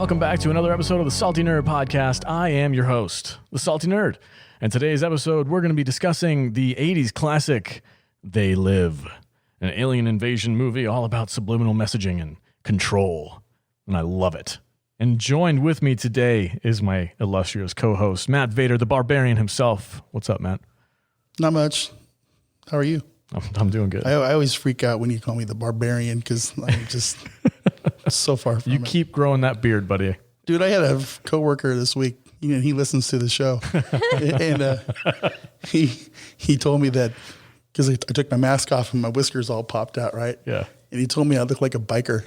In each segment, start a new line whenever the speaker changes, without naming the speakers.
Welcome back to another episode of the Salty Nerd Podcast. I am your host, the Salty Nerd. And today's episode, we're going to be discussing the 80s classic, They Live, an alien invasion movie all about subliminal messaging and control. And I love it. And joined with me today is my illustrious co-host, Matt Vader, the barbarian himself. What's up, Matt?
Not much. How are you?
I'm doing good.
I always freak out when you call me the barbarian because I'm just so far from it.
You keep growing that beard, buddy.
Dude, I had a coworker this week. You know, he listens to the show, and he told me that because I took my mask off and my whiskers all popped out, right?
Yeah.
And he told me I look like a biker,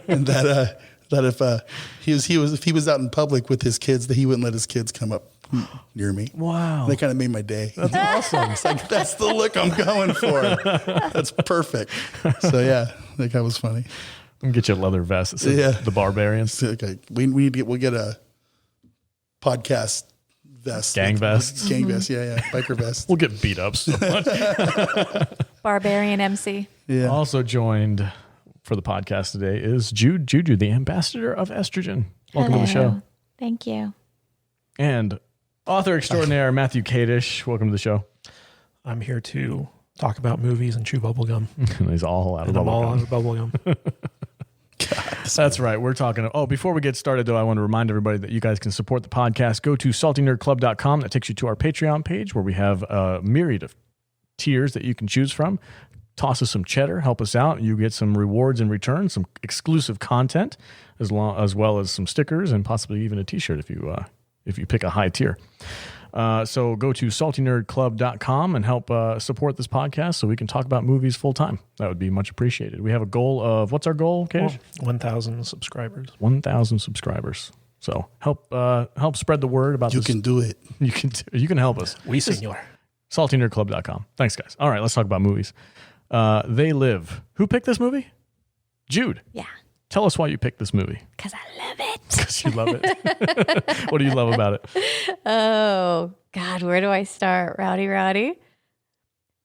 and that if he was out in public with his kids, that he wouldn't let his kids come up near me.
Wow.
And that kind of made my day.
That's awesome.
It's like, that's the look I'm going for. That's perfect. So yeah, that guy was funny.
I'm going to get you a leather vest that says the barbarian.
Okay. We'll get a podcast vest.
Gang vests.
Gang vest. Yeah. Biker vest.
We'll get beat up so much.
Barbarian MC.
Yeah.
Also joined for the podcast today is Juju, the ambassador of estrogen. Welcome to the show.
Thank you.
And author extraordinaire Matthew Kadish. Welcome to the show.
I'm here to talk about movies and chew bubblegum.
He's all out of
I'm all out of
bubblegum.
bubblegum.
That's right. We're talking. Oh, before we get started, though, I want to remind everybody that you guys can support the podcast. Go to saltynerdclub.com. That takes you to our Patreon page where we have a myriad of tiers that you can choose from. Toss us some cheddar, help us out. You get some rewards in return, some exclusive content, as well as some stickers and possibly even a T-shirt if you pick a high tier. So go to saltynerdclub.com and help support this podcast so we can talk about movies full time. That would be much appreciated. We have a goal of, what's our goal, Kadish?
1,000 subscribers.
1,000 subscribers. So help spread the word about this.
You can do it.
You can help us.
We senor.
saltynerdclub.com. Thanks, guys. All right, let's talk about movies. They Live. Who picked this movie? Jude.
Yeah.
Tell us why you picked this movie.
Because I love it.
Because you love it. What do you love about it?
Oh, God. Where do I start? Rowdy.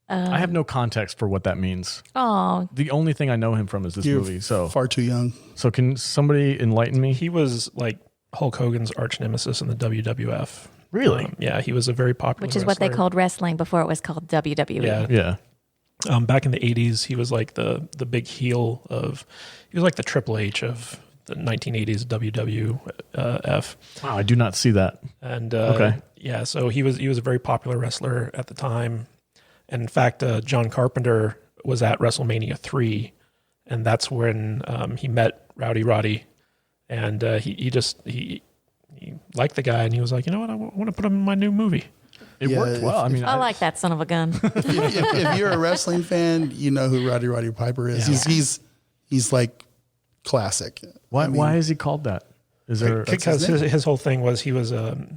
I have no context for what that means.
Oh.
The only thing I know him from is this movie. So
far too young.
So can somebody enlighten me?
He was like Hulk Hogan's arch nemesis in the WWF.
Really?
Yeah, he was a very popular
Which is what they called wrestling before it was called WWE.
Yeah.
Yeah.
Back in the 80s, he was like the big heel of, he was like the Triple H of the 1980s WWF.
Wow, I do not see that.
And
okay.
Yeah, so he was a very popular wrestler at the time. And in fact, John Carpenter was at WrestleMania 3, and that's when he met Roddy. And he liked the guy, and he was like, you know what, I want to put him in my new movie.
It worked well.
I like that son of a gun.
if you're a wrestling fan, you know who Roddy Piper is.
Yeah.
He's like classic.
Why is he called that? Is there
because his whole thing was he was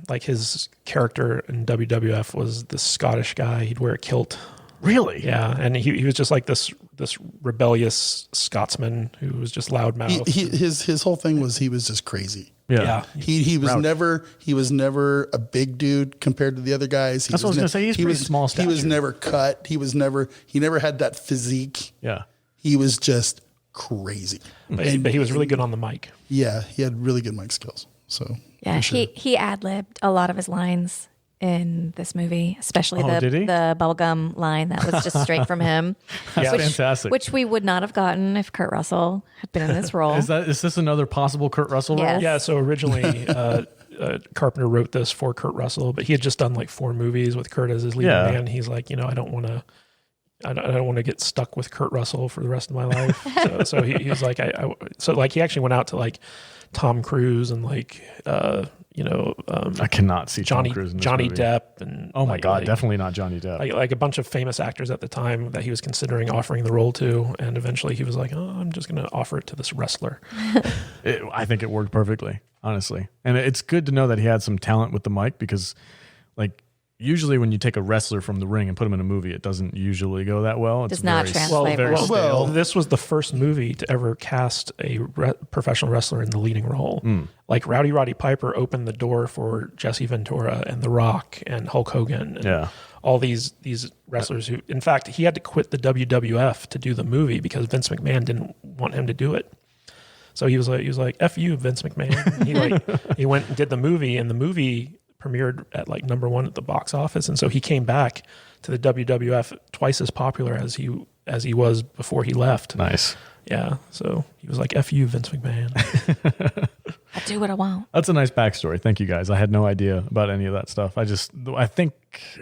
like his character in WWF was this Scottish guy. He'd wear a kilt.
Really?
Yeah, and he was just like this rebellious Scotsman who was just loudmouth.
His whole thing was he was just crazy.
Yeah.
He was never a big dude compared to the other guys.
That's what I was going to say. He's pretty small stature.
He was never cut. He never had that physique.
Yeah.
He was just crazy.
But he was really good on the mic.
Yeah, he had really good mic skills. So
Yeah,
sure.
he ad-libbed a lot of his lines in this movie, especially the bubblegum line that was just straight from him.
That's fantastic.
Which we would not have gotten if Kurt Russell had been in this role.
Is this another possible Kurt Russell role?
Yes.
Yeah, so originally Carpenter wrote this for Kurt Russell, but he had just done like 4 movies with Kurt as his leading man. He's like, I don't want to get stuck with Kurt Russell for the rest of my life. So he was like, he actually went out to like Tom Cruise and like,
I cannot see
Johnny
Tom Cruise in this
Johnny
movie.
Depp and
oh my God, definitely not Johnny Depp.
like a bunch of famous actors at the time that he was considering offering the role to, and eventually he was like, "Oh, I'm just going to offer it to this wrestler."
I think it worked perfectly, honestly, and it's good to know that he had some talent with the mic because, like, usually when you take a wrestler from the ring and put him in a movie, it doesn't usually go that well.
Does not translate well.
Well, this was the first movie to ever cast a professional wrestler in the leading role. Like Roddy Piper opened the door for Jesse Ventura and The Rock and Hulk Hogan and all these wrestlers who, in fact, he had to quit the WWF to do the movie because Vince McMahon didn't want him to do it. So he was like, F you, Vince McMahon. He went and did the movie, and the movie premiered at like number 1 at the box office. And so he came back to the WWF twice as popular as he was before he left.
Nice.
Yeah. So he was like, F you, Vince McMahon.
I do what I want.
That's a nice backstory. Thank you guys. I had no idea about any of that stuff. I think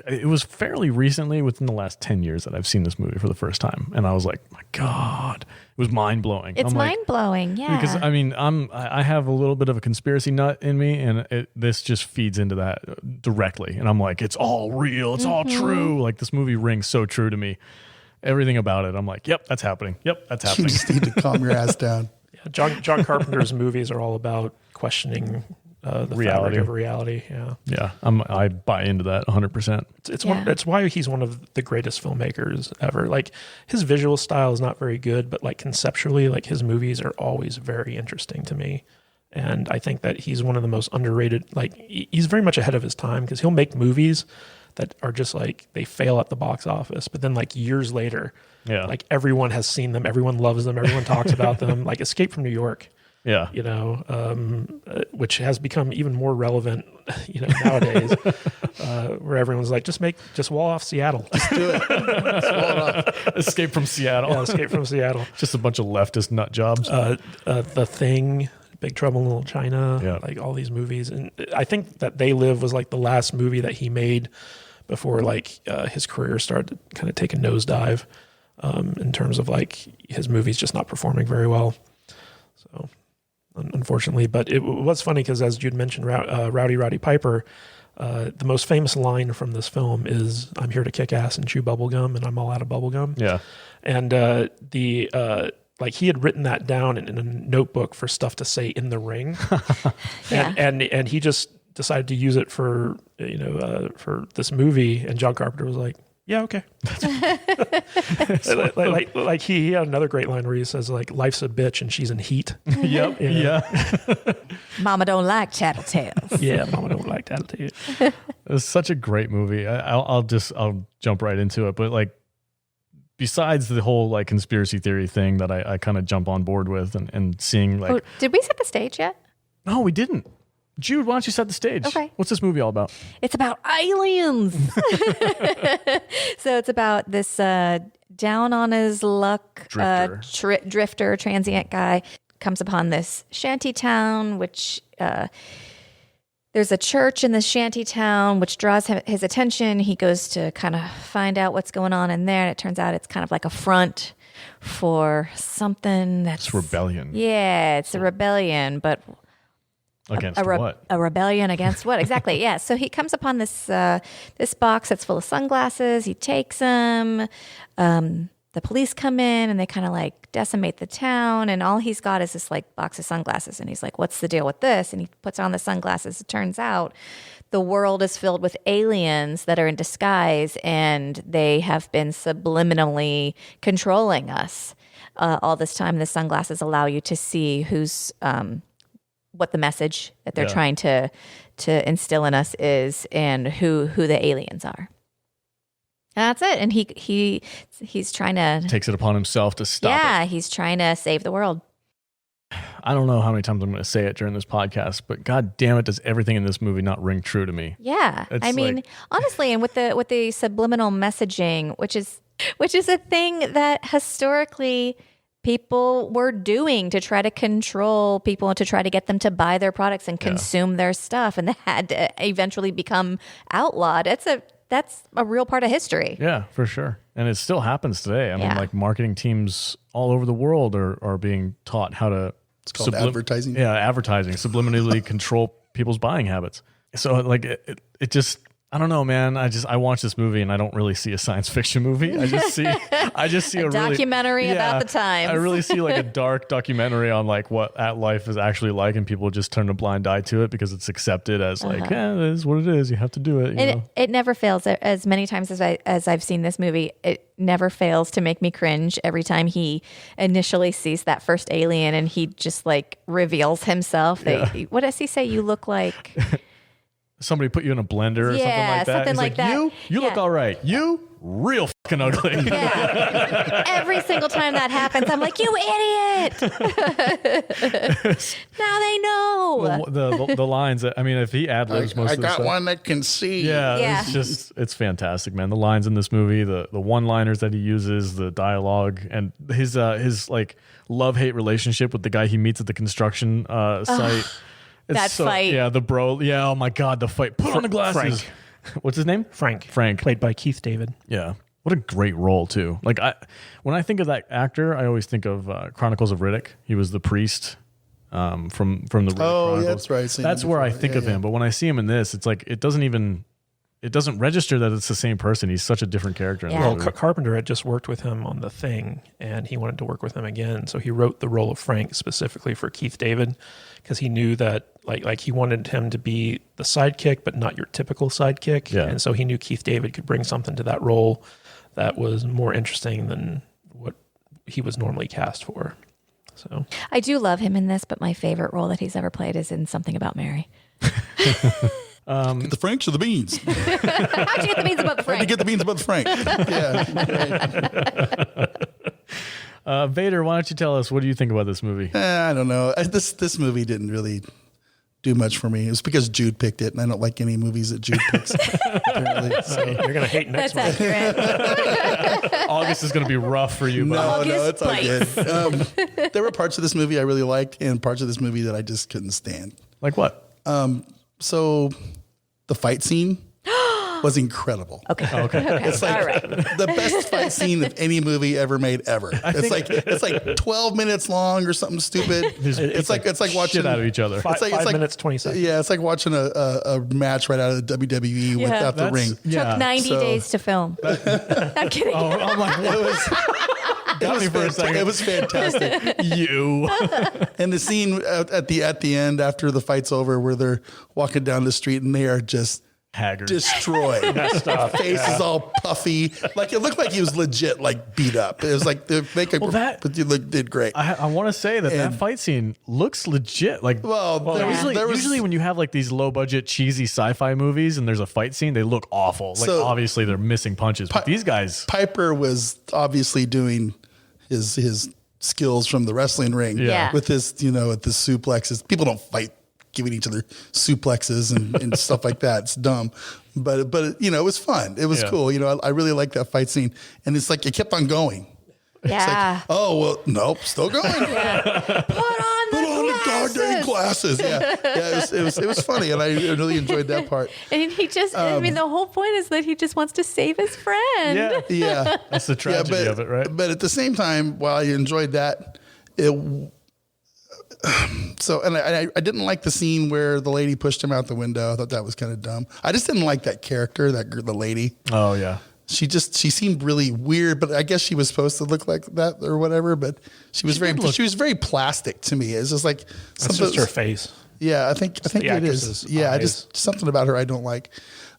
it was fairly recently, within the last 10 years, that I've seen this movie for the first time. And I was like, my God, it was mind blowing.
It's mind blowing. Yeah.
Because I mean, I have a little bit of a conspiracy nut in me, and this just feeds into that directly. And I'm like, it's all real. It's all true. Like, this movie rings so true to me. Everything about it. I'm like, yep, that's happening. Yep, that's happening.
You just need to calm your ass down.
Yeah, John Carpenter's movies are all about questioning the reality of reality. Yeah,
yeah, I buy into that 100%.
It's why he's one of the greatest filmmakers ever. Like, his visual style is not very good, but like conceptually, like, his movies are always very interesting to me. And I think that he's one of the most underrated. Like, he's very much ahead of his time, because he'll make movies that are just like, they fail at the box office, but then like years later, like, everyone has seen them, everyone loves them, everyone talks about them. Like Escape from New York, you know, which has become even more relevant, you know, nowadays, where everyone's like, just wall off Seattle, just do it. Just wall it off.
Escape from Seattle.
Yeah, Escape from Seattle.
Just a bunch of leftist nut jobs.
The Thing, Big Trouble in Little China, like all these movies. And I think that They Live was like the last movie that he made before like his career started to kind of take a nosedive, in terms of like his movies just not performing very well. So unfortunately, but it was funny because, as you'd mentioned, Roddy Piper, the most famous line from this film is, "I'm here to kick ass and chew bubblegum, and I'm all out of bubblegum."
Yeah.
And like, he had written that down in a notebook for stuff to say in the ring. and he just decided to use it for, you know, for this movie. And John Carpenter was like, yeah, okay. like he had another great line where he says, like, life's a bitch and she's in heat.
Yep. You know?
Yeah. Mama don't like tattletales.
Yeah, Mama don't like tattletales.
It's such a great movie. I'll jump right into it. But like, besides the whole like conspiracy theory thing that I kind of jump on board with, and seeing like,
did we set the stage yet?
No, we didn't. Jude, why don't you set the stage?
Okay.
What's this movie all about?
It's about aliens. So it's about this down on his luck drifter, transient guy, comes upon this shanty town, which there's a church in this shanty town, which draws his attention. He goes to kind of find out what's going on in there. And it turns out it's kind of like a front for something that's...
It's rebellion.
Yeah, it's a rebellion, but...
Against what?
A rebellion against what? Exactly. Yeah. So he comes upon this this box that's full of sunglasses. He takes them. The police come in and they kind of like decimate the town. And all he's got is this like box of sunglasses. And he's like, "What's the deal with this?" And he puts on the sunglasses. It turns out the world is filled with aliens that are in disguise, and they have been subliminally controlling us all this time. The sunglasses allow you to see who's what the message that they're trying to instill in us is, and who the aliens are. And that's it. And he's trying to...
Takes it upon himself to stop it.
Yeah, he's trying to save the world.
I don't know how many times I'm going to say it during this podcast, but God damn it, does everything in this movie not ring true to me?
Yeah. I mean, honestly, and with the subliminal messaging, which is a thing that historically... people were doing to try to control people and to try to get them to buy their products and consume their stuff, and they had to eventually become outlawed. That's a real part of history.
Yeah, for sure. And it still happens today. I mean, like, marketing teams all over the world are being taught how to...
It's called advertising.
Yeah, advertising. Subliminally control people's buying habits. So like it just... I don't know, man. I watch this movie and I don't really see a science fiction movie. I just see a
documentary about the times.
I really see like a dark documentary on like what life is actually like, and people just turn a blind eye to it because it's accepted as like, yeah, it is what it is. You have to do it. You know?
It never fails. As many times as I've seen this movie, it never fails to make me cringe every time he initially sees that first alien and he just like reveals himself. What does he say? You look like...
Somebody put you in a blender or something like that.
Something like that.
You look all right. You real fucking ugly.
Yeah. Every single time that happens, I'm like, you idiot. Now they know.
The lines, I mean, if he ad-libs most
I
of the
got
stuff.
one that can see.
Yeah,
Yeah.
it's fantastic, man. The lines in this movie, the one-liners that he uses, the dialogue, and his like love-hate relationship with the guy he meets at the construction site. It's
That fight.
Yeah, the bro. Yeah, oh my God, the fight. Put on the glasses.
Frank.
What's his name?
Frank.
Frank.
Played by Keith David.
Yeah. What a great role, too. Like, when I think of that actor, I always think of Chronicles of Riddick. He was the priest from the Riddick Chronicles.
That's right. Seen
That's
him
where I
before.
think of him. But when I see him in this, it's like it doesn't register that it's the same person. He's such a different character. In
Yeah.
the
Well,
movie.
Carpenter had just worked with him on The Thing, and he wanted to work with him again. So he wrote the role of Frank specifically for Keith David, because he knew that like he wanted him to be the sidekick, but not your typical sidekick.
Yeah.
And so he knew Keith David could bring something to that role that was more interesting than what he was normally cast for. So
I do love him in this, but my favorite role that he's ever played is in Something About Mary.
Get the Franks or the beans?
How'd you get the beans above the
How'd you
Frank?
get the beans above the Frank? Yeah.
Vader, why don't you tell us, what do you think about this movie?
I don't know. This movie didn't really do much for me. It was because Jude picked it, and I don't like any movies that Jude picks. Apparently. So.
you're going to hate next
That's
one.
accurate.
August is going to be rough for you. But
No, it's all
August
good. There were parts of this movie I really liked, and parts of this movie that I just couldn't stand.
like what?
So, the fight scene was incredible.
Okay.
It's like
All right.
the best fight scene of any movie ever made ever. It's like 12 minutes long or something stupid. It's like watching
shit out of each other.
It's like
5 minutes, 20 seconds.
Yeah, it's like watching a match right out of the WWE without the ring.
Took 90
So-
days to film. Not kidding.
Oh, I'm like, what was? Got me for a second.
It was fantastic.
You.
And the scene at the end after the fight's over, where they're walking down the street and they are just
Haggard.
destroyed. Face is all puffy. Like it looked like he was legit, like beat up. It was like the makeup, but you did great.
I want to say that
And-
fight scene looks legit. Like, usually when you have like these low budget cheesy sci-fi movies and there's a fight scene, they look awful. Like
So-
obviously they're missing punches, but these guys,
Piper was obviously doing his skills from the wrestling ring.
Yeah.
With his, with the suplexes. People don't fight giving each other suplexes and stuff like that. It's dumb. But it was fun. It was
Yeah.
cool. I really liked that fight scene. And it's like it kept on going.
Yeah.
Oh, well, nope, still going.
Put on the
Goddamn glasses. Yeah. It was funny, and I really enjoyed that part.
And he just, the whole point is that he just wants to save his friend.
yeah,
Yeah.
that's the tragedy of it, right?
But at the same time, while I enjoyed that, I didn't like the scene where the lady pushed him out the window. I thought that was kind of dumb. I just didn't like that character, the lady.
Oh yeah.
She seemed really weird, but I guess she was supposed to look like that or whatever. But she was very plastic to me. It's just like
It's just her face.
Yeah, I think
the
it is.
actress's
Yeah, I
eyes.
just something about her I don't like.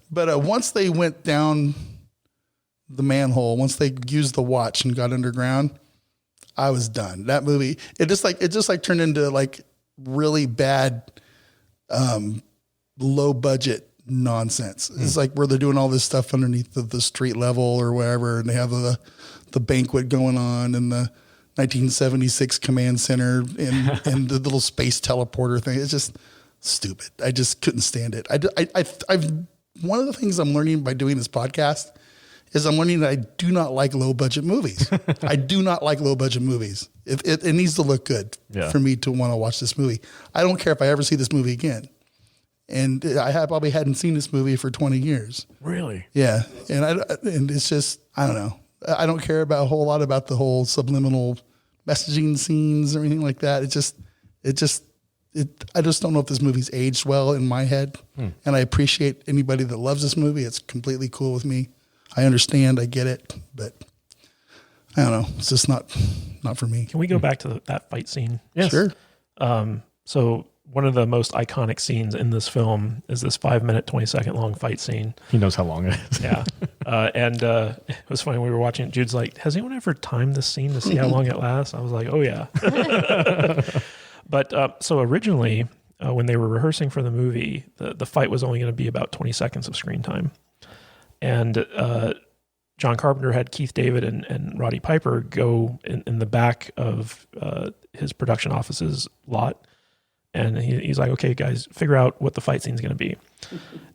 But once they went down the manhole, once they used the watch and got underground, I was done. That movie, it just turned into like really bad, low budget nonsense. It's like where they're doing all this stuff underneath the street level or wherever, and they have the banquet going on and the 1976 command center and the little space teleporter thing. It's just stupid. I just couldn't stand it. I've one of the things I'm learning by doing this podcast is I'm learning that I do not like low budget movies. I do not like low budget movies. It needs to look good for me to want to watch this movie. I don't care if I ever see this movie again. And I probably hadn't seen this movie for 20 years.
Really?
Yeah. And it's just, I don't know. I don't care about a whole lot about the whole subliminal messaging scenes or anything like that. I just don't know if this movie's aged well in my head. And I appreciate anybody that loves this movie. It's completely cool with me. I understand. I get it. But I don't know. It's just not for me.
Can we go back to that fight scene?
Yes.
Sure.
So one of the most iconic scenes in this film is this 5 minute, 20-second long fight scene.
He knows how long it is.
Yeah. And it was funny. We were watching it. Jude's like, has anyone ever timed this scene to see how long it lasts? I was like, oh yeah. But so originally when they were rehearsing for the movie, the fight was only going to be about 20 seconds of screen time. And John Carpenter had Keith David and Roddy Piper go in the back of his production office's lot. And he's like, okay, guys, figure out what the fight scene is going to be.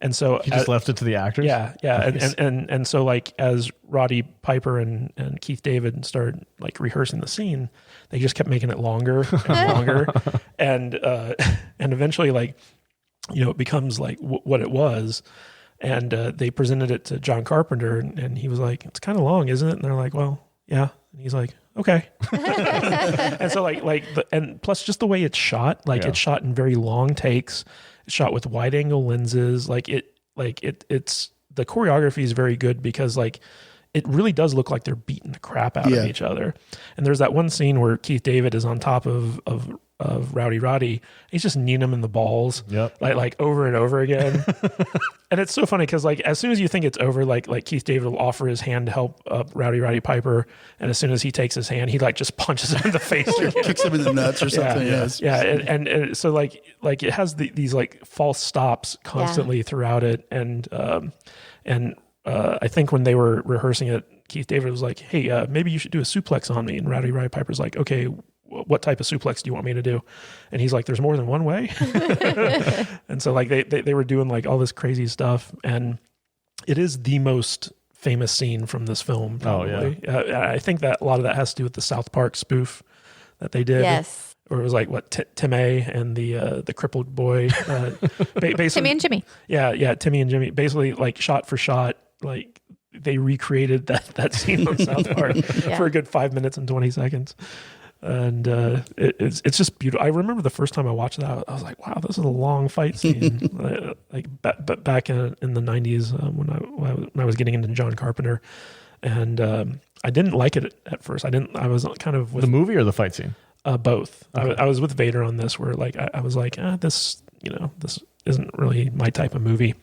And so
he just left it to the actors.
Yeah.
Nice.
And so like as Roddy Piper and Keith David started like rehearsing the scene, they just kept making it longer and longer. And eventually like, it becomes like what it was. And they presented it to John Carpenter and he was like, it's kind of long, isn't it? And they're like, well, yeah. And he's like, okay. And so and plus just the way it's shot, it's shot in very long takes. It's shot with wide angle lenses. It's the choreography is very good because like it really does look like they're beating the crap out of each other. And there's that one scene where Keith David is on top of Roddy. He's just kneeing him in the balls, like over and over again. And it's so funny because like as soon as you think it's over, like Keith David will offer his hand to help Roddy Piper, and as soon as he takes his hand, he like just punches him in the face, or
kicks him in the nuts or something.
And so like it has these like false stops constantly throughout it, and I think when they were rehearsing it, Keith David was like, "Hey, maybe you should do a suplex on me," and Roddy Piper's like, "Okay, what type of suplex do you want me to do?" And he's like, there's more than one way. And so like they were doing like all this crazy stuff, and it is the most famous scene from this film, probably. Oh, yeah. I think that a lot of that has to do with the South Park spoof that they did.
Yes.
Or it was like Tim A and the crippled boy.
Timmy and Jimmy.
Yeah, Timmy and Jimmy. Basically like shot for shot, like they recreated that scene on South Park for a good 5 minutes and 20 seconds. And it's just beautiful. I remember the first time I watched that, I was like, "Wow, this is a long fight scene." Back in the 90s when I was getting into John Carpenter, and I didn't like it at first. I was kind of with
the movie or the fight scene.
Both.
Okay.
I was with Vader on this, where like I was like, this isn't really my type of movie.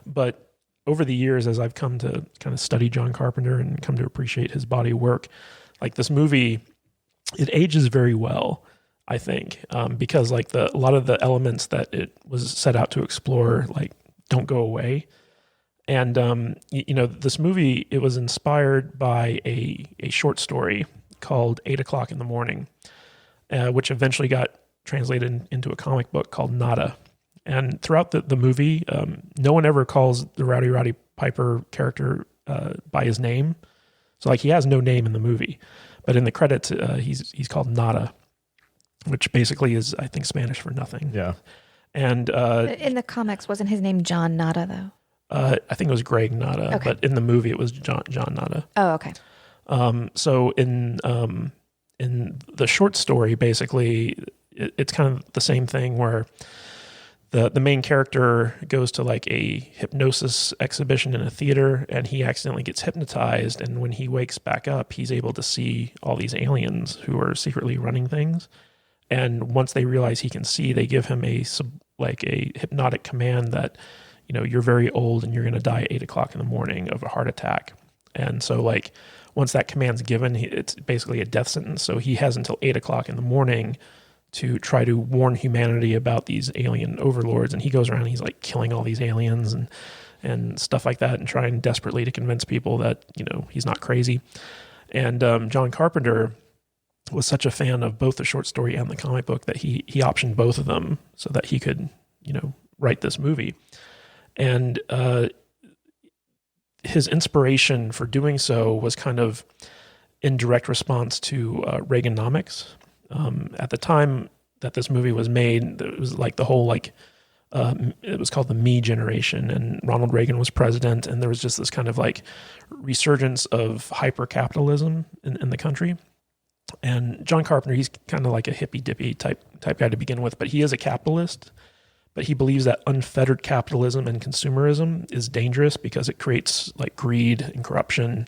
But over the years, as I've come to kind of study John Carpenter and come to appreciate his body of work, like this movie, it ages very well, I think, because like a lot of the elements that it was set out to explore, like don't go away. And, this movie, it was inspired by a short story called 8 o'clock in the morning, which eventually got translated into a comic book called Nada. And throughout the movie, no one ever calls the Roddy Piper character by his name. So like he has no name in the movie. But in the credits, he's called Nada, which basically is, I think, Spanish for nothing. Yeah. And
in the comics, wasn't his name John Nada, though?
I think it was Greg Nada, but in the movie, it was John Nada.
Oh, okay.
So in the short story, basically, it's kind of the same thing where the main character goes to like a hypnosis exhibition in a theater, and he accidentally gets hypnotized. And when he wakes back up, he's able to see all these aliens who are secretly running things. And once they realize he can see, they give him a hypnotic command that, you're very old and you're going to die at 8 o'clock in the morning of a heart attack. And so like once that command's given, it's basically a death sentence. So he has until 8 o'clock in the morning to try to warn humanity about these alien overlords. And he goes around, he's like killing all these aliens and stuff like that, and trying desperately to convince people that, he's not crazy. And John Carpenter was such a fan of both the short story and the comic book that he optioned both of them so that he could, write this movie. And his inspiration for doing so was kind of in direct response to Reaganomics. At the time that this movie was made, it was like the whole it was called the Me generation, and Ronald Reagan was president, and there was just this kind of like resurgence of hyper-capitalism in the country. And John Carpenter, he's kind of like a hippy-dippy type guy to begin with, but he is a capitalist. But he believes that unfettered capitalism and consumerism is dangerous because it creates like greed and corruption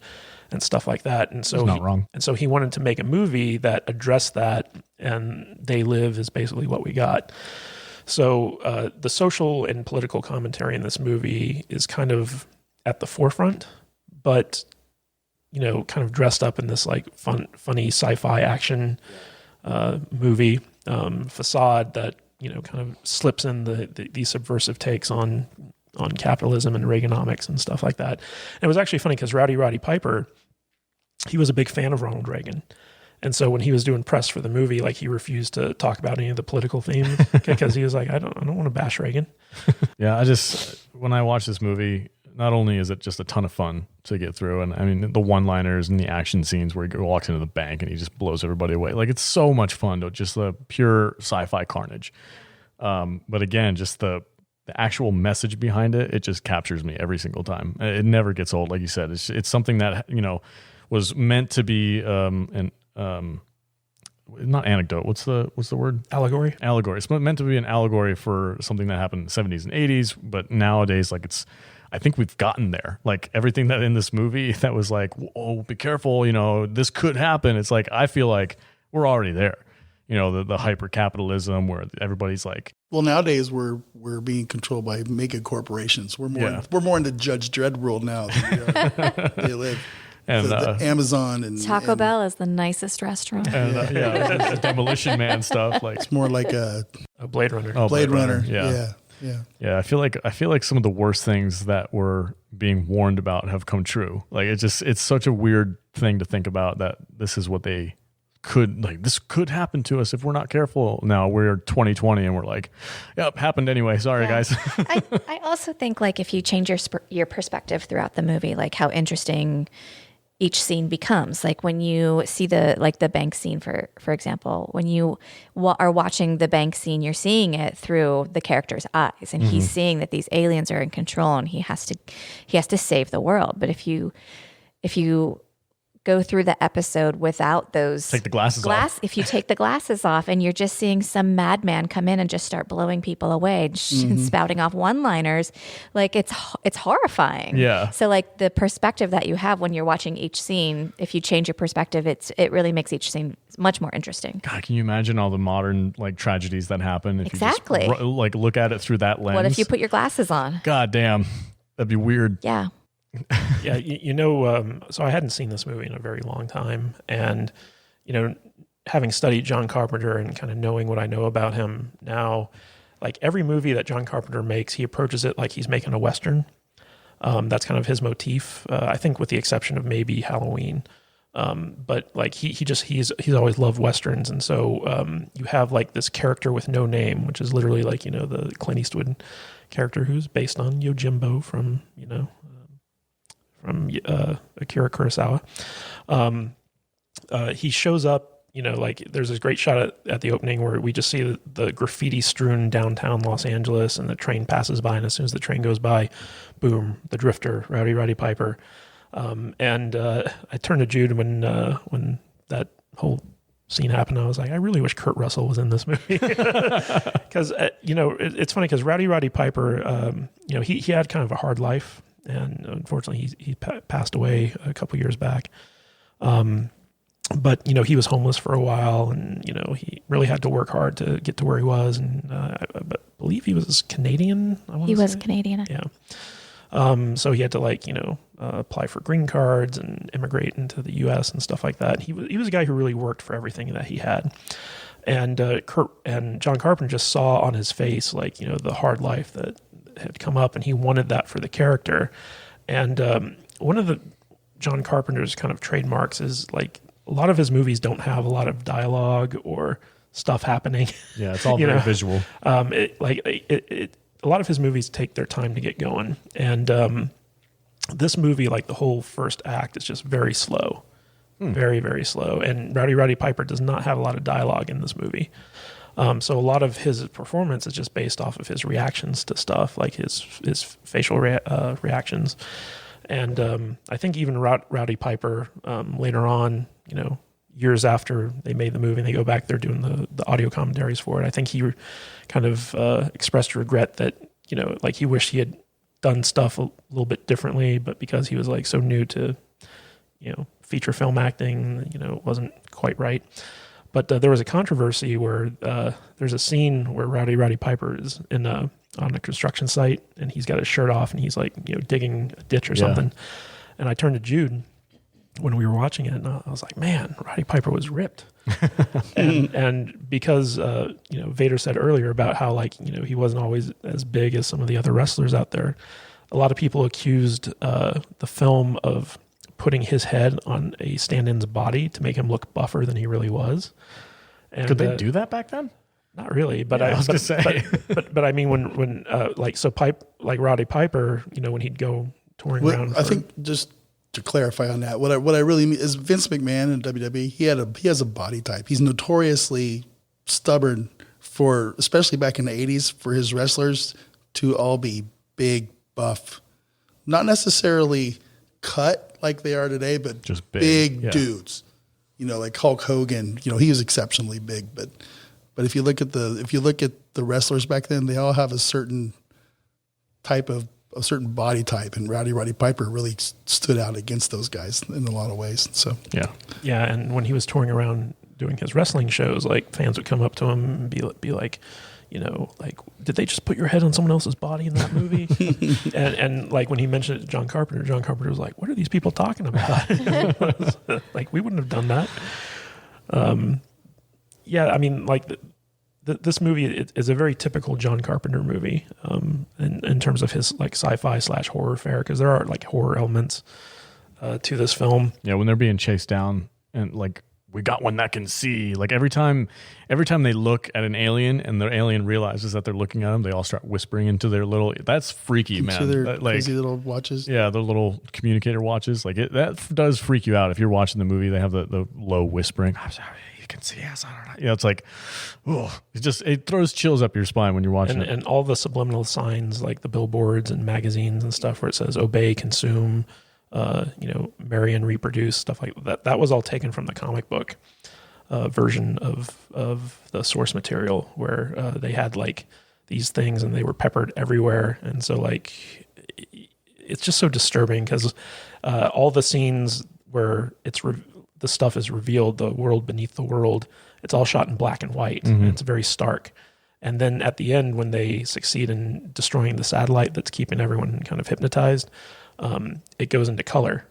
and stuff like that. And so, he wanted to make a movie that addressed that, and They Live is basically what we got. So the social and political commentary in this movie is kind of at the forefront, but kind of dressed up in this like funny sci-fi action movie facade that kind of slips in these subversive takes on on capitalism and Reaganomics and stuff like that. And it was actually funny because Roddy Piper, he was a big fan of Ronald Reagan. And so when he was doing press for the movie, like he refused to talk about any of the political themes because he was like, I don't want to bash Reagan.
Yeah, when I watch this movie, not only is it just a ton of fun to get through, and I mean the one-liners and the action scenes where he walks into the bank and he just blows everybody away. Like it's so much fun to just the pure sci-fi carnage. But again, just the actual message behind it, it just captures me every single time. It never gets old. Like you said, it's something that, was meant to be, not anecdote. What's the word?
Allegory.
It's meant to be an allegory for something that happened in the 70s and 80s. But nowadays, like I think we've gotten there. Like everything that in this movie that was like, oh, be careful, this could happen. It's like, I feel like we're already there. The hyper capitalism where everybody's like,
well, nowadays we're being controlled by mega corporations. We're more into Judge Dredd world now than we are. They live.
And
the Amazon and
Taco Bell is the nicest restaurant.
And the Demolition Man stuff. Like
it's more like a
Blade Runner.
Oh,
Blade Runner.
Yeah. I feel like some of the worst things that we're being warned about have come true. Like it's such a weird thing to think about that this is what they could, like, this could happen to us if we're not careful. Now we're 2020 and we're like, yep, happened anyway. Sorry, guys.
I also think like if you change your perspective throughout the movie, like how interesting each scene becomes. Like when you see the bank scene, for example, when you are watching the bank scene, you're seeing it through the character's eyes, and he's seeing that these aliens are in control, and he has to save the world. But if you go through the episode without those,
take the glasses off.
If you take the glasses off and you're just seeing some madman come in and just start blowing people away and spouting off one-liners, like it's horrifying.
Yeah.
So like the perspective that you have when you're watching each scene, if you change your perspective, it really makes each scene much more interesting.
God, can you imagine all the modern like tragedies that happen if
Exactly.
you just like look at it through that lens?
What if you put your glasses on?
God damn, that'd be weird.
Yeah.
Yeah, so I hadn't seen this movie in a very long time, and having studied John Carpenter and kind of knowing what I know about him now, like every movie that John Carpenter makes, he approaches it like he's making a Western. That's kind of his motif, I think, with the exception of maybe Halloween. But like he's always loved Westerns, and so you have like this character with no name, which is literally like the Clint Eastwood character who's based on Yojimbo from Akira Kurosawa. He shows up, like there's this great shot at the opening where we just see the graffiti strewn downtown Los Angeles, and the train passes by, and as soon as the train goes by, boom, the drifter, Roddy Piper. And I turned to Jude when that whole scene happened. I was like, I really wish Kurt Russell was in this movie. Because, it's funny because Roddy Piper, he had kind of a hard life. And unfortunately, he passed away a couple years back. But he was homeless for a while, and he really had to work hard to get to where he was. And I believe he was Canadian.
He was Canadian.
Yeah. So he had to apply for green cards and immigrate into the U.S. and stuff like that. He was a guy who really worked for everything that he had. And John Carpenter just saw on his face the hard life that had come up, and he wanted that for the character. And one of the John Carpenter's kind of trademarks is like a lot of his movies don't have a lot of dialogue or stuff happening.
Yeah, it's all very visual.
A lot of his movies take their time to get going, and this movie, like the whole first act, is just very slow, very, very slow. And Roddy Piper does not have a lot of dialogue in this movie. So a lot of his performance is just based off of his reactions to stuff, like his facial reactions. And I think even Roddy Piper later on, years after they made the movie and they go back, they're doing the audio commentaries for it. I think he kind of expressed regret that, like he wished he had done stuff a little bit differently, but because he was like so new to, feature film acting, it wasn't quite right. But there was a controversy where there's a scene where Roddy Piper is on a construction site, and he's got his shirt off, and he's like digging a ditch or something. And I turned to Jude, when we were watching it, and I was like, man, Roddy Piper was ripped. and because, Vader said earlier about how, like, he wasn't always as big as some of the other wrestlers out there. A lot of people accused the film of putting his head on a stand-in's body to make him look buffer than he really was. And,
could they do that back then?
Not really, but
I was gonna say,
but I mean, when Roddy Piper, when he'd go touring around.
I think just to clarify on that, what I really mean is Vince McMahon in WWE. He has a body type. He's notoriously stubborn especially back in the '80s, for his wrestlers to all be big, buff, not necessarily cut like they are today, but
just
big dudes. Like Hulk Hogan. He was exceptionally big, but if you look at the wrestlers back then, they all have a certain body type, and Roddy Piper really stood out against those guys in a lot of ways. So
yeah, and when he was touring around doing his wrestling shows, like fans would come up to him and be like, like, did they just put your head on someone else's body in that movie? and like when he mentioned it to John Carpenter was like, what are these people talking about? Like, we wouldn't have done that. Yeah, I mean, like this movie is a very typical John Carpenter movie in terms of his like sci-fi / horror fare, because there are like horror elements to this film.
Yeah, when they're being chased down and like, we got one that can see. Like every time they look at an alien and the alien realizes that they're looking at them, they all start whispering into their little. That's freaky, man.
Into their crazy little watches.
Yeah, the little communicator watches. Like that does freak you out if you're watching the movie. They have the low whispering. I'm sorry, you can see us. Yeah, it's like, oh, it throws chills up your spine when you're watching it.
And all the subliminal signs, like the billboards and magazines and stuff, where it says "obey, consume." Marry and reproduce, stuff like that. That was all taken from the comic book version of the source material, where they had like these things and they were peppered everywhere. And so like, it's just so disturbing because all the scenes where the stuff is revealed, the world beneath the world, it's all shot in black and white.
Mm-hmm.
And it's very stark. And then at the end, when they succeed in destroying the satellite that's keeping everyone kind of hypnotized, it goes into color.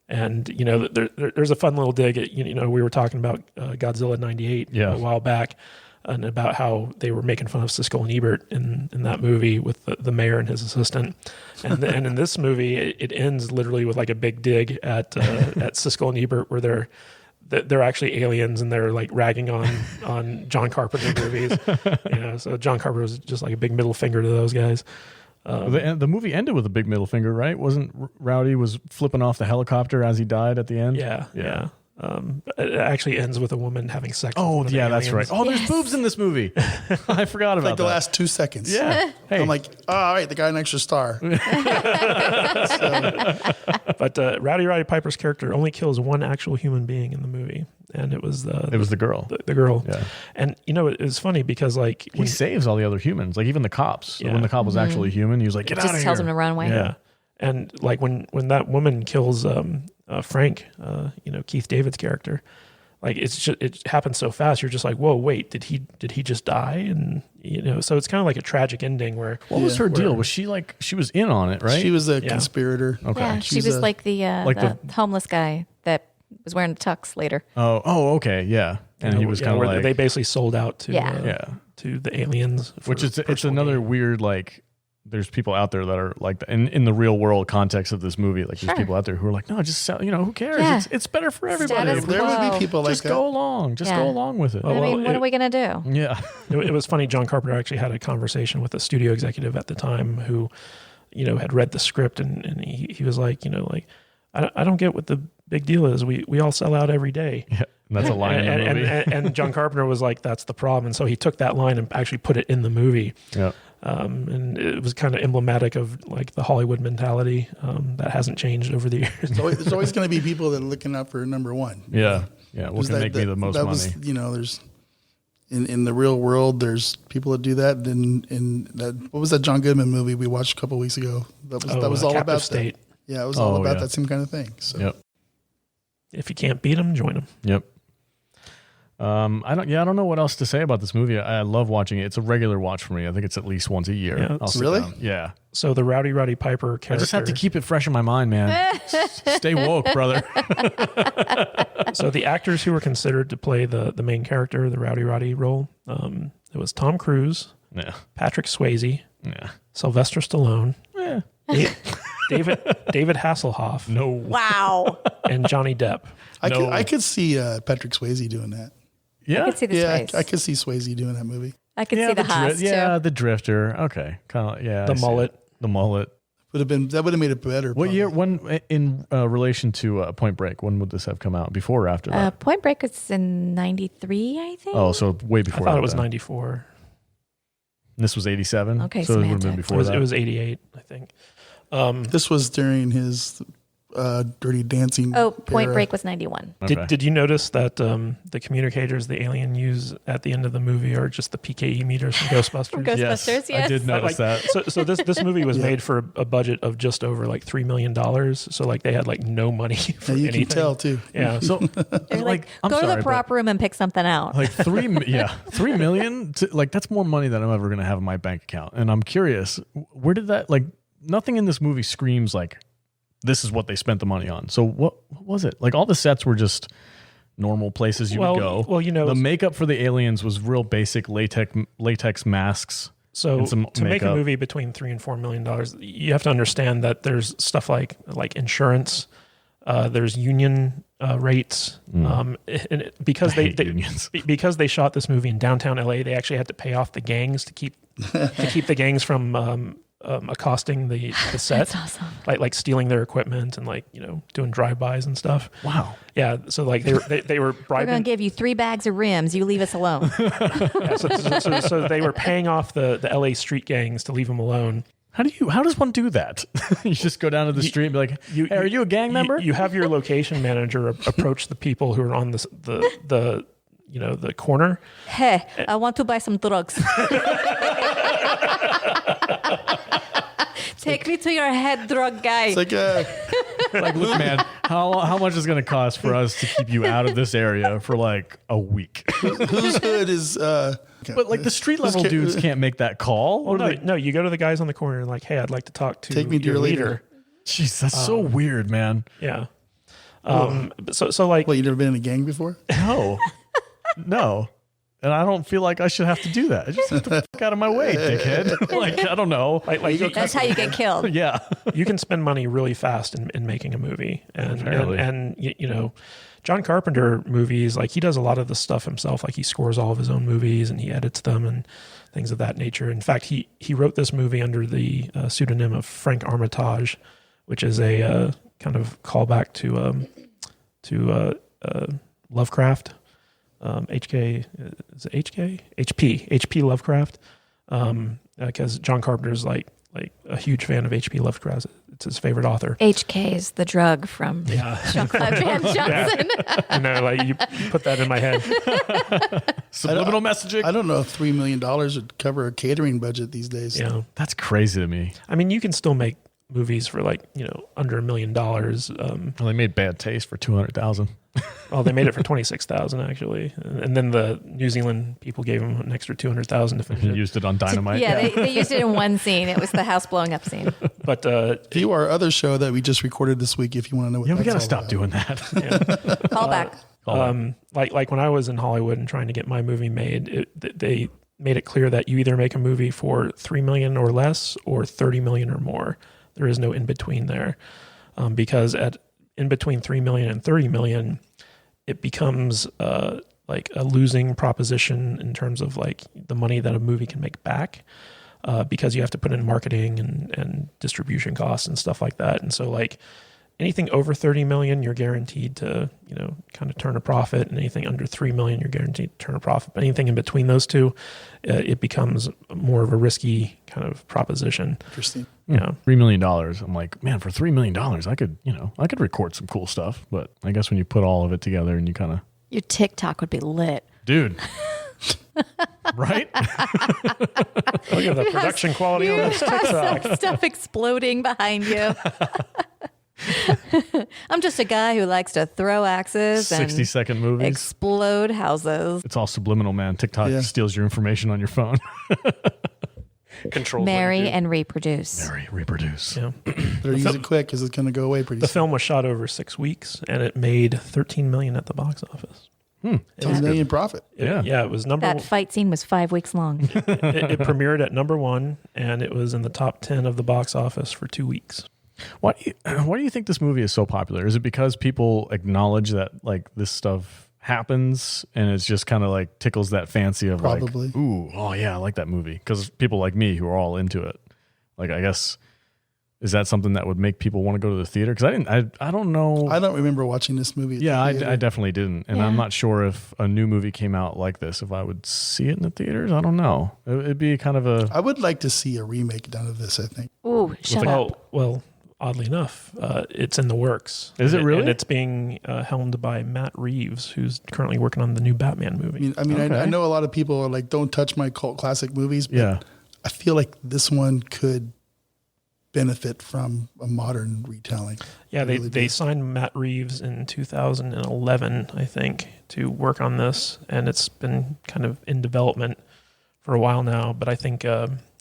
And, there's a fun little dig at, we were talking about Godzilla 98 a while back, and about how they were making fun of Siskel and Ebert in that movie with the mayor and his assistant. And in this movie, it ends literally with like a big dig at Siskel and Ebert, where they're actually aliens and they're like ragging on John Carpenter movies. So John Carpenter was just like a big middle finger to those guys.
The movie ended with a big middle finger, right? Wasn't Rowdy was flipping off the helicopter as he died at the end?
Yeah. It actually ends with a woman having sex.
Oh,
with
yeah,
aliens.
that's right. Oh, there's boobs in this movie. I forgot about
like the last 2 seconds.
Yeah. Hey.
I'm like, all right, they got an extra star.
But Roddy Piper's character only kills one actual human being in the movie, and it was the
girl.
The girl.
Yeah.
And it was funny because like
he saves all the other humans, like even the cops. So when the cop was actually human, he was like, "Get out of here!"
Just tells him to run away.
Yeah. And like when that woman kills Frank, Keith David's character, like it happens so fast. You're just like, whoa, wait, did he just die? And so it's kind of like a tragic ending where.
What was her deal? Was she like she was in on it, right?
She was a conspirator.
Okay,
yeah, she was like the homeless guy that was wearing the tux later.
Oh, okay, yeah. And he was kind of like
they basically sold out to to the aliens,
which it's another weird like. There's people out there that are like, in the real world context of this movie, like there's people out there who are like, no, just sell, who cares?
Yeah.
It's better for everybody.
Status
There would
quo.
be people like
Just
that.
go along. Just go along with it.
I mean, what are we going to do?
Yeah.
It was funny. John Carpenter actually had a conversation with a studio executive at the time who, had read the script and he was like, I don't get what the big deal is. We all sell out every day.
Yeah. And that's a line in the movie.
And John Carpenter was like, that's the problem. And so he took that line and actually put it in the movie.
Yeah.
And it was kind of emblematic of like the Hollywood mentality that hasn't changed over the years.
There's always going to be people that are looking out for number one.
Yeah. Yeah. What can make me the most money?
There's in the real world, there's people that do that. And in that, what was that John Goodman movie we watched a couple of weeks ago? That was all about
State.
that. Yeah, it was all about that same kind of thing. So.
Yep.
If you can't beat them, join them.
Yep. I don't know what else to say about this movie. I love watching it. It's a regular watch for me. I think it's at least once a year.
Yeah.
I'll sit
Really?
down. Yeah.
So the Roddy Piper character.
I just have to keep it fresh in my mind, man. Stay woke, brother.
So the actors who were considered to play the main character, the Roddy role, it was Tom Cruise,
Yeah.
Patrick Swayze,
Yeah.
Sylvester Stallone,
Yeah.
David Hasselhoff,
No.
Wow.
and Johnny Depp.
I could see Patrick Swayze doing that.
Yeah.
I could see the
Yeah,
face.
I could see Swayze doing that movie.
I could see the Haas too.
Yeah, the drifter. Okay. Kind of. Yeah.
The
I see
mullet.
it. The mullet.
That would have made it better.
What
probably.
year? When in relation to Point Break? When would this have come out? Before or after that?
Point Break was in 93, I think.
Oh, so way
I
before.
thought it was
that.
94.
This was 87.
Okay,
so it would have been
semantics.
before that.
It was 88, I think.
This was during his Dirty Dancing.
Oh, Point
era.
Break was 91.
Okay.
Did you notice that the communicators the alien use at the end of the movie are just the PKE meters from Ghostbusters?
Ghostbusters, yes.
I did notice that.
So this movie was made for a budget of just over like $3 million. So like they had like no money for
Yeah, you
anything.
can tell too.
Yeah.
So,
They're like,
I'm
go to
sorry,
the
but-
prop room and pick something out.
like 3 million like that's more money than I'm ever going to have in my bank account. And I'm curious, where did that, like, nothing in this movie screams like this is what they spent the money on. So what was it? Like, all the sets were just normal places you would go.
Well, you know,
the makeup for the aliens was real basic latex masks.
so
and some
to make a
makeup.
movie between $3 and $4 million, you have to understand that there's stuff like insurance, there's union rates, because
I hate unions.
because they shot this movie in downtown LA, they actually had to pay off the gangs to keep the gangs from accosting the set.
That's awesome.
Like stealing their equipment and like, you know, doing drive-bys and stuff.
Wow.
Yeah, so like they were
We're going
bribing.
to give you 3 bags of rims. You leave us alone.
Yeah, so they were paying off the LA street gangs to leave them alone.
How does one do that? You just go down to the street and be like, hey, are you a gang member?
You have your location manager approach the people who are on the corner.
Hey, I want to buy some drugs. Take me to your head drug guy.
It's like
Like, look, man, how much is it going to cost for us to keep you out of this area for like a week?
whose hood is.
But like the street level dudes can't make that call.
Well, no, you go to the guys on the corner and like, hey, I'd like to talk to
Take me to your leader.
Jeez, that's so weird, man.
Yeah. So like,
Well, you never been in a gang before?
No. And I don't feel like I should have to do that. Just get the fuck out of my way, dickhead. Like, I don't know.
like
That's how you get killed.
Yeah.
you can spend money really fast in making a movie,
Apparently.
and you know, John Carpenter movies, like he does a lot of the stuff himself. Like he scores all of his own movies and he edits them and things of that nature. In fact, he wrote this movie under the pseudonym of Frank Armitage, which is a kind of callback to Lovecraft. H.P. Lovecraft, because John Carpenter's like a huge fan of H.P. Lovecraft. It's his favorite author.
HK is the drug from Jean-Claude Van Johnson.
You know, like you put that in my head.
Subliminal messaging.
I don't know if $3 million would cover a catering budget these days.
Yeah,
That's crazy to me.
I mean, you can still make movies for like, you know, under $1 million.
Well, they made Bad Taste for 200,000.
Well, they made it for 26,000 actually, and then the New Zealand people gave them an extra 200,000 to finish
He
it.
used it on dynamite.
Yeah, they used it in one scene. It was the house blowing up scene.
But
View our other show that we just recorded this week if you want to know what
Yeah, we
that's
gotta
all
stop
about.
doing that.
Call back.
like when I was in Hollywood and trying to get my movie made, they made it clear that you either make a movie for $3 million or less or $30 million or more. There is no in between there, because in between $3 million and $30 million, it becomes like a losing proposition in terms of like the money that a movie can make back, because you have to put in marketing and distribution costs and stuff like that. And so like anything over 30 million, you're guaranteed to, you know, kind of turn a profit, and anything under 3 million, you're guaranteed to turn a profit. But anything in between those two, it becomes more of a risky kind of proposition.
Interesting.
Yeah.
$3 million. I'm like, man, for $3 million, I could record some cool stuff. But I guess when you put all of it together and you kind of,
Your TikTok would be lit.
dude, right?
Look at the production quality on this TikTok.
Stuff exploding behind you. I'm just a guy who likes to throw axes
60-second movies.
explode houses.
It's all subliminal, man. TikTok
Yeah.
steals your information on your phone.
Controls
Marry and reproduce.
Marry, reproduce.
Yeah.
They're using it quick because it's going to go away pretty
The
soon.
film was shot over 6 weeks, and it made $13 million at the box office.
$10 million profit.
Yeah.
It was number
That fight scene was 5 weeks long.
it premiered at number 1, and it was in the top 10 of the box office for 2 weeks.
Why do you think this movie is so popular? Is it because people acknowledge that like this stuff happens and it's just kind of like tickles that fancy of
Probably.
like, ooh, oh yeah, I like that movie? Because people like me who are all into it. Like, I guess, is that something that would make people want to go to the theater? Because I don't know.
I don't remember watching this movie. At
Yeah,
the
I
theater.
definitely didn't. And
Yeah.
I'm not sure if a new movie came out like this, if I would see it in the theaters. I don't know. It'd be kind of a...
I would like to see a remake done of this, I think.
Ooh, shut up.
Well, oddly enough, it's in the works.
Is it really?
And it's being helmed by Matt Reeves, who's currently working on the new Batman movie.
I mean,
Okay.
I know a lot of people are like, don't touch my cult classic movies, but
Yeah.
I feel like this one could benefit from a modern retelling.
Yeah,
I
they
really do.
signed Matt Reeves in 2011, I think, to work on this, and it's been kind of in development for a while now. But I think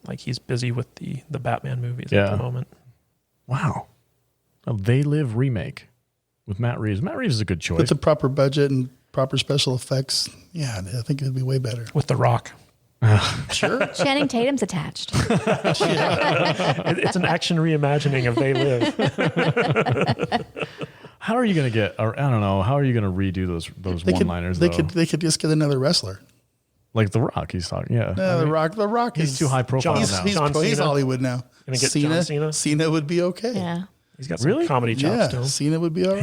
like he's busy with the Batman movies at
Yeah.
the moment.
Wow. A They Live remake with Matt Reeves. Matt Reeves is a good choice.
With the proper budget and proper special effects, yeah, I think it'd be way better.
With The Rock,
Sure.
Channing Tatum's attached.
it's an action reimagining of They Live.
How are you going to get, or I don't know, how are you going to redo those one-liners
They
though?
could just get another wrestler.
Like The Rock, he's talking, yeah.
No, The Rock
He's
is
too high profile
He's,
now.
he's,
John
he's
Cena.
Hollywood now.
Gonna get John Cena?
Cena would be okay.
Yeah.
He's got some
Really?
comedy chops
Yeah,
still.
Cena would be all right.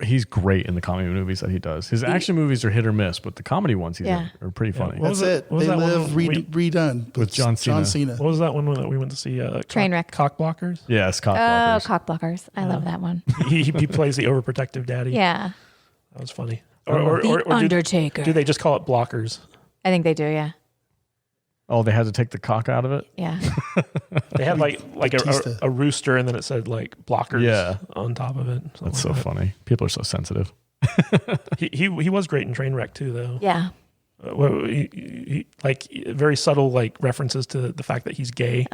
He's great in the comedy movies that he does. His action movies are hit or miss, but the comedy ones
Yeah.
are pretty funny.
What
That's
was
it.
what was
They
that one
live redone
With John Cena.
What was that one that we went to see?
Trainwreck.
Cock blockers.
Yeah, Scott
Oh,
Blockers.
cock blockers. I love that one.
he plays the overprotective daddy.
Yeah.
That was funny.
The Undertaker.
do they just call it blockers?
I think they do, yeah.
Oh, they had to take the cock out of it?
Yeah.
They had like
Batista.
a rooster, and then it said like blockers
Yeah.
on top of it.
That's so funny. People are so sensitive.
He was great in Trainwreck too, though.
Yeah.
He like very subtle like references to the fact that he's gay.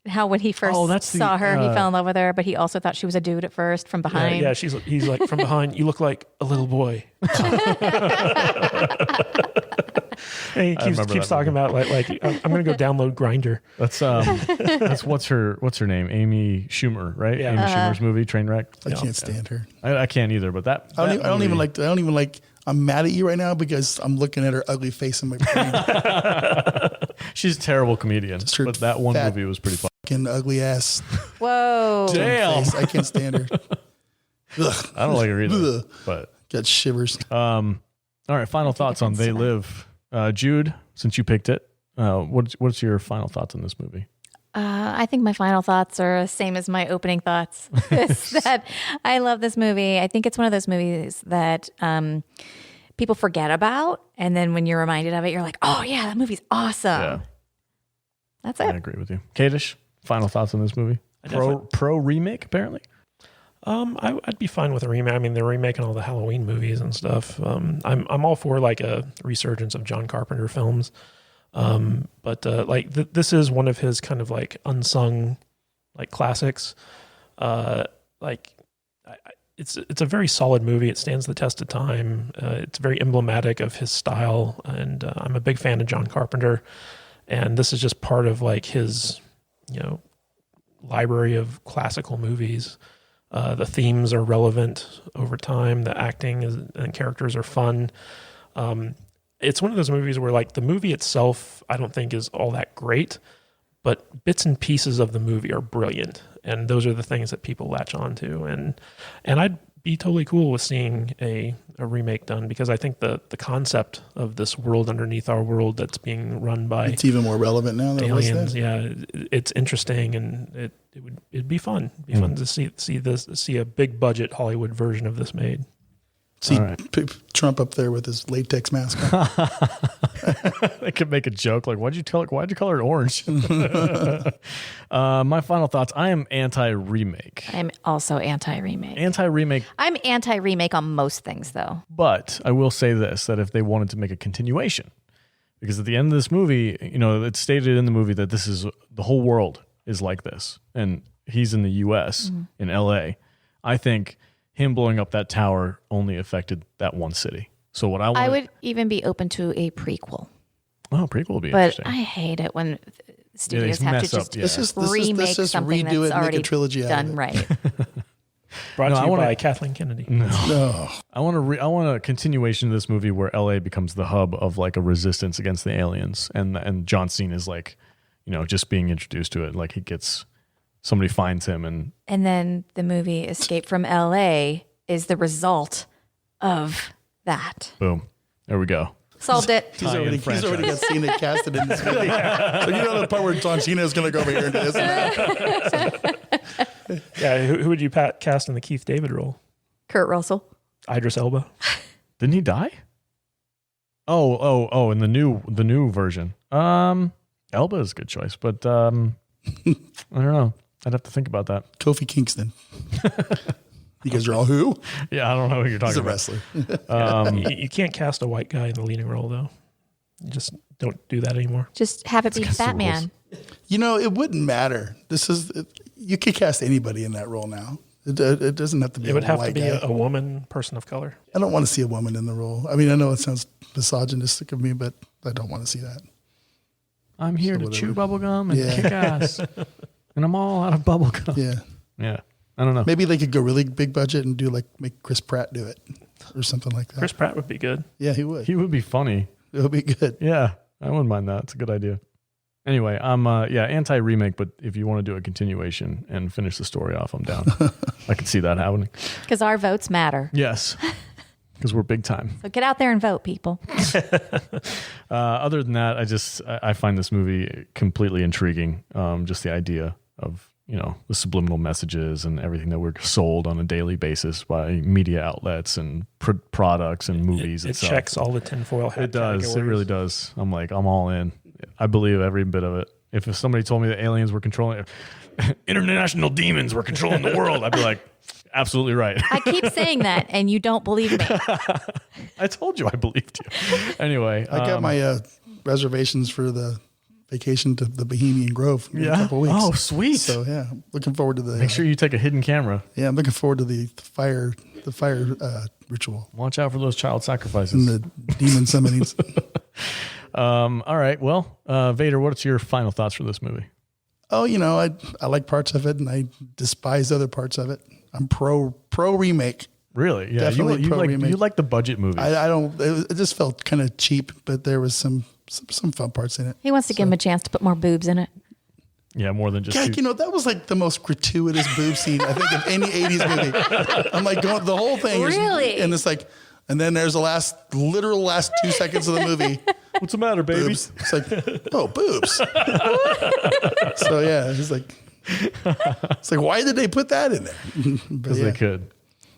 How when he first
Oh, that's the,
saw her, he fell in love with her, but he also thought she was a dude at first from behind.
Yeah, he's like from behind. You look like a little boy. And he keeps
remember that
talking about like I'm gonna go download Grindr.
That's what's her name? Amy Schumer, right?
Yeah.
Amy Schumer's movie Trainwreck.
I can't stand her.
I can't either, but that
I don't even
movie-
like. I'm mad at you right now because I'm looking at her ugly face in my brain.
She's a terrible comedian,
her
but that one
fat
movie was pretty fun.
Fucking ugly ass
Whoa.
Damn.
face. I can't stand her. Ugh.
I don't like her either,
Ugh.
but
Got shivers.
all right. Final thoughts on They Live, Jude. Since you picked it, what's your final thoughts on this movie?
I think my final thoughts are the same as my opening thoughts. Is that I love this movie. I think it's one of those movies that people forget about. And then when you're reminded of it, you're like, oh, yeah, that movie's awesome.
Yeah,
That's
I
it.
agree with you. Kadish, final thoughts on this movie?
definitely-
Pro remake, apparently.
I'd be fine with a remake. I mean, they're remaking all the Halloween movies and stuff. I'm all for like a resurgence of John Carpenter films. But like this is one of his kind of like unsung like classics. It's a very solid movie. It stands the test of time. It's very emblematic of his style, and I'm a big fan of John Carpenter. And this is just part of like his, library of classical movies. The themes are relevant over time. The acting and characters are fun. It's one of those movies where like the movie itself, I don't think is all that great, but bits and pieces of the movie are brilliant. And those are the things that people latch on to. And I'd be totally cool with seeing a remake done, because I think the concept of this world underneath our world that's being run by
It's even more relevant now than it was
aliens,
then.
yeah, it's interesting, and it'd be fun. It'd be fun to see a big budget Hollywood version of this made.
See
All right.
Trump up there with his latex mask on.
They could make a joke like, why'd you color it orange? My final thoughts. I am anti-remake.
I'm also anti-remake.
I'm
anti-remake on most things, though.
But I will say this, that if they wanted to make a continuation, because at the end of this movie, it's stated in the movie that this is the whole world is like this. And he's in the U.S., in L.A. I think him blowing up that tower only affected that one city. So what I
would even be open to a prequel.
Oh, prequel would be
but
interesting.
I hate it when studios
they
have to
mess up,
just
yeah.
remake
this is
something
redo
that's
it and make
already
a trilogy out of
done
it.
right.
Brought
No,
to
I
you
wanna-
by Kathleen Kennedy.
No.
I want a continuation of this movie where LA becomes the hub of like a resistance against the aliens, and John Cena is like, just being introduced to it. Like somebody finds him and
then the movie Escape from LA is the result of that.
boom, there we go.
Solved it.
He's already got Cena casted in this movie. So the part where John Cena is going to go over here and do this and that.
Yeah, who would you cast in the Keith David role?
Kurt Russell.
Idris Elba.
Didn't he die? Oh! In the new version, Elba is a good choice, but I don't know. I'd have to think about that.
Kofi Kingston. You guys are all who?
Yeah, I don't know who you're talking
He's a
about.
wrestler.
You can't cast a white guy in the leading role, though. You just don't do that anymore.
Just have it be
against the
Batman.
It wouldn't matter. You could cast anybody in that role now. It doesn't have to be
It would
a
have
white
to be
guy.
a woman, person of color.
I don't want to see a woman in the role. I mean, I know it sounds misogynistic of me, but I don't want to see that.
I'm here to
whatever.
chew bubblegum and
Yeah.
kick ass. And I'm all out of bubblegum.
Yeah.
Yeah. I don't know.
Maybe they could go really big budget and do make Chris Pratt do it or something like that.
Chris Pratt would be good.
Yeah, he would.
He would be funny.
It would be good.
Yeah. I wouldn't mind that. It's a good idea. Anyway, I'm anti-remake, but if you want to do a continuation and finish the story off, I'm down. I could see that happening.
Because our votes matter.
Yes. Because we're big time.
So get out there and vote, people.
Other than that, I find this movie completely intriguing. Just the idea of, the subliminal messages and everything that we're sold on a daily basis by media outlets and products and movies.
It checks all the tinfoil hat
It does.
categories.
It really does. I'm all in. I believe every bit of it. If somebody told me that aliens were controlling, international demons were controlling the world, I'd be like, absolutely right.
I keep saying that, and you don't believe me.
I told you I believed you. Anyway.
I got my reservations for the vacation to the Bohemian Grove in a couple weeks.
Oh, sweet.
So yeah, looking forward to the.
Make sure you take a hidden camera.
Yeah, I'm looking forward to the fire ritual
Watch out for those child
and
sacrifices.
the demon summonings.
All right. Well, Vader, what's your final thoughts for this movie?
Oh, I like parts of it and I despise other parts of it. I'm pro remake.
Really? Yeah.
Definitely
You
pro-remake.
like the budget movies.
I don't. It just felt kind of cheap, but there was some fun parts in it.
He wants to give him a chance to put more boobs in it.
yeah, more than just.
God, that was like the most gratuitous boob scene I think of any 80s movie. I'm like going the whole thing.
Really?
And it's like, and then there's the last 2 seconds of the movie.
What's the matter, baby?
Boobs. It's like, oh, boobs. So yeah, it's like, why did they put that in there?
Because they could.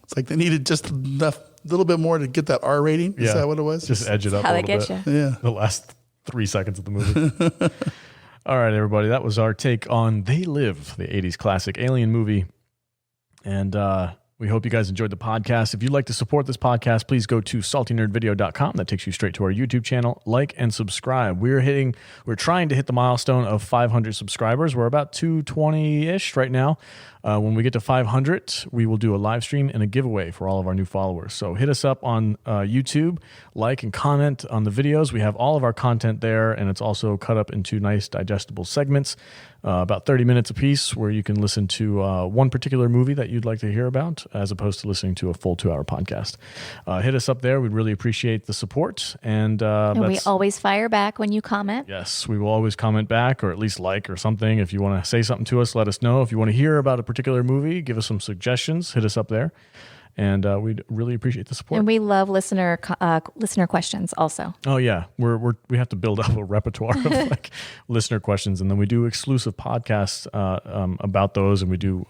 It's like they needed just enough, a little bit more to get that R rating. Is that what it was?
Just edge it up
How
a
they
little
get
bit.
you.
Yeah.
The last 3 seconds of the movie. All right, everybody. That was our take on They Live, the 80s classic alien movie. And we hope you guys enjoyed the podcast. If you'd like to support this podcast, please go to saltynerdvideo.com. That takes you straight to our YouTube channel. Like and subscribe. We're trying to hit the milestone of 500 subscribers. We're about 220-ish right now. When we get to 500, we will do a live stream and a giveaway for all of our new followers. So hit us up on YouTube, like and comment on the videos. We have all of our content there, and it's also cut up into nice digestible segments, about 30 minutes apiece, where you can listen to one particular movie that you'd like to hear about, as opposed to listening to a full 2-hour podcast. Hit us up there. We'd really appreciate the support. And
We always fire back when you comment.
yes, we will always comment back, or at least like or something. If you want to say something to us, let us know. If you want to hear about a particular movie, give us some suggestions. Hit us up there, and we'd really appreciate the support.
And we love listener questions also.
Oh yeah, we have to build up a repertoire of like listener questions, and then we do exclusive podcasts about those, and we do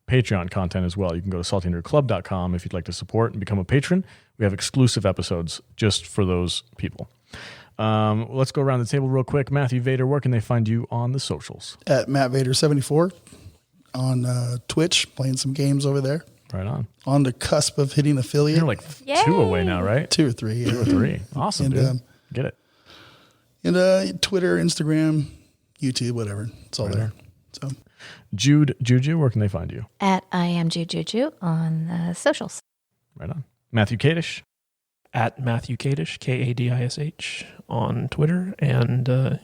Patreon content as well. You can go to saltynerdclub.com if you'd like to support and become a patron. We have exclusive episodes just for those people. Let's go around the table real quick. Matthew Vader, where can they find you on the socials?
At Matt Vader 74 on Twitch, playing some games over there.
Right on.
On the cusp of hitting affiliate.
You're like
Yay.
2 away now, right?
2 or 3.
2 or 3. Awesome,
And,
dude. Get it.
And Twitter, Instagram, YouTube, whatever. It's all there. So
Juju, where can they find you?
At I am Juju on the socials.
Right on. Matthew Kadish.
At Matthew Kadish, Kadish, on Twitter. And if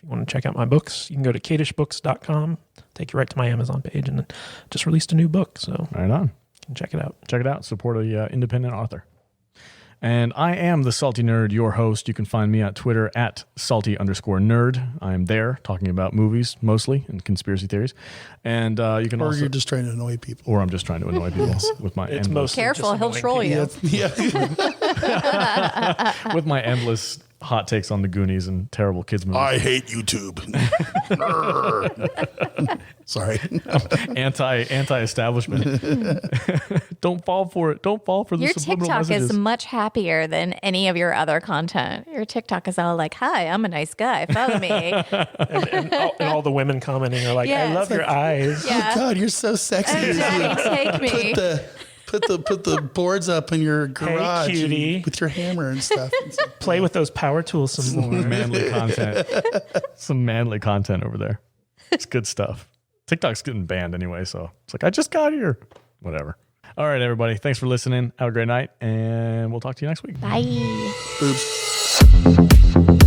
you want to check out my books, you can go to kadishbooks.com, take you right to my Amazon page, and just released a new book. So
Right on.
you can check it out.
Check it out. Support a independent author. And I am the Salty Nerd, your host. You can find me at Twitter at salty_nerd. I am there talking about movies mostly and conspiracy theories. And you can
or
also...
you're just trying to annoy people.
Or I'm just trying to annoy people with my
It's
endless,
mostly
Careful,
just
he'll
annoying
troll you.
Yeah.
with my endless hot takes on the Goonies and terrible kids movies.
I hate YouTube. Sorry.
Anti-establishment. Don't fall for it. Don't fall for the
Your
subliminal
TikTok
messages.
is much happier than any of your other content. Your TikTok is all like, "Hi, I'm a nice guy. Follow me."
And all the women commenting are like,
Yeah,
I love
it's
your eyes.
Yeah.
Oh God, you're so sexy.
Oh, Daddy, take me.
Put the boards up in your garage
cutie.
with your hammer and stuff. It's like,
Play with those power tools some more.
manly content. Some manly content over there. It's good stuff. TikTok's getting banned anyway, so it's like, I just got here. Whatever. All right, everybody. Thanks for listening. Have a great night, and we'll talk to you next week.
Bye.
boobs.